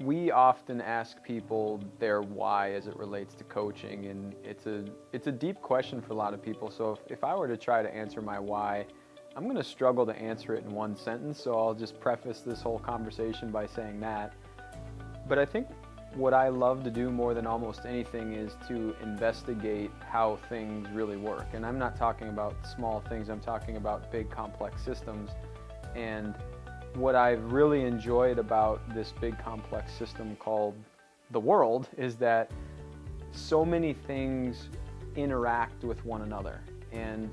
We often ask people their why as it relates to coaching, and it's a deep question for a lot of people. So if I were to try to answer my why, I'm going to struggle to answer it in one sentence, so I'll just preface this whole conversation by saying that. But I think what I love to do more than almost anything is to investigate how things really work. And I'm not talking about small things, I'm talking about big complex systems. And what I've really enjoyed about this big complex system called the world is that so many things interact with one another. And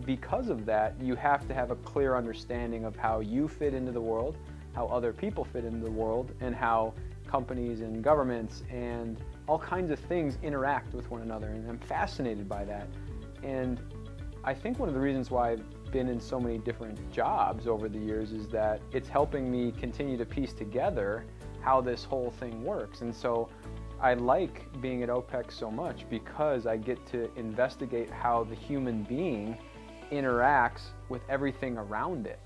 because of that, you have to have a clear understanding of how you fit into the world, how other people fit into the world, and how companies and governments and all kinds of things interact with one another. And I'm fascinated by that. And I think one of the reasons why I've been in so many different jobs over the years is that it's helping me continue to piece together how this whole thing works. And so I like being at OPEX so much because I get to investigate how the human being interacts with everything around it.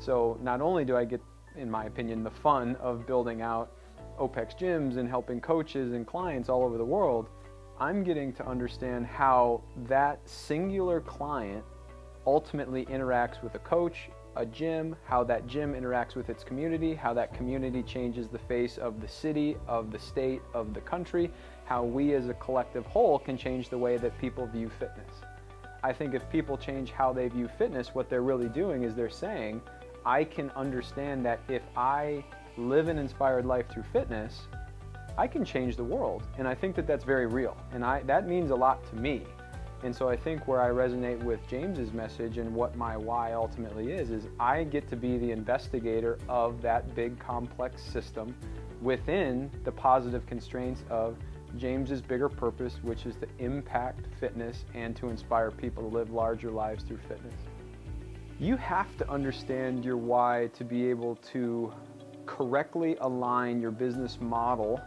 So not only do I get, in my opinion, the fun of building out OPEX gyms and helping coaches and clients all over the world, I'm getting to understand how that singular client ultimately interacts with a coach, a gym, how that gym interacts with its community, how that community changes the face of the city, of the state, of the country, how we as a collective whole can change the way that people view fitness. I think if people change how they view fitness, what they're really doing is they're saying, I can understand that if I live an inspired life through fitness, I can change the world. And I think that that's very real. And that means a lot to me. And so I think where I resonate with James's message and what my why ultimately is I get to be the investigator of that big complex system within the positive constraints of James's bigger purpose, which is to impact fitness and to inspire people to live larger lives through fitness. You have to understand your why to be able to correctly align your business model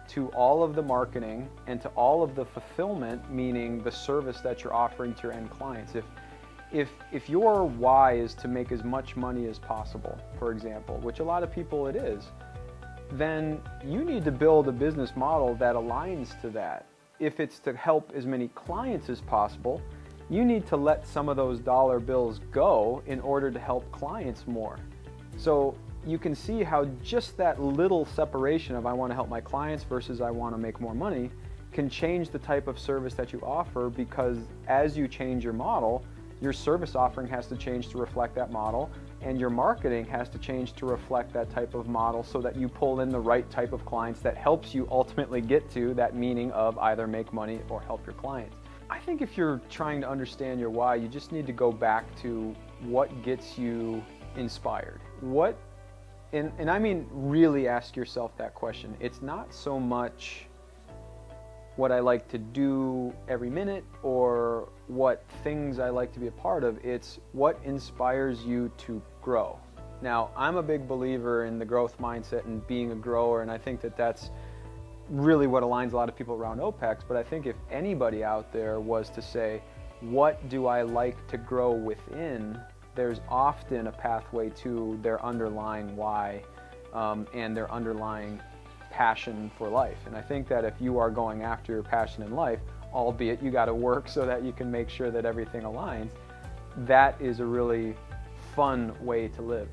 to all of the marketing and to all of the fulfillment, meaning the service that you're offering to your end clients. If your why is to make as much money as possible, for example, which a lot of people it is, then you need to build a business model that aligns to that. If it's to help as many clients as possible, you need to let some of those dollar bills go in order to help clients more. So you can see how just that little separation of I want to help my clients versus I want to make more money can change the type of service that you offer, because as you change your model, your service offering has to change to reflect that model, and your marketing has to change to reflect that type of model so that you pull in the right type of clients that helps you ultimately get to that meaning of either make money or help your clients. I think if you're trying to understand your why, you just need to go back to what gets you inspired. And I mean really ask yourself that question. It's not so much what I like to do every minute or what things I like to be a part of. It's what inspires you to grow. Now, I'm a big believer in the growth mindset and being a grower, and I think that that's really what aligns a lot of people around OPEX. But I think if anybody out there was to say, what do I like to grow within, there's often a pathway to their underlying why and their underlying passion for life. And I think that if you are going after your passion in life, albeit you got to work so that you can make sure that everything aligns, that is a really fun way to live.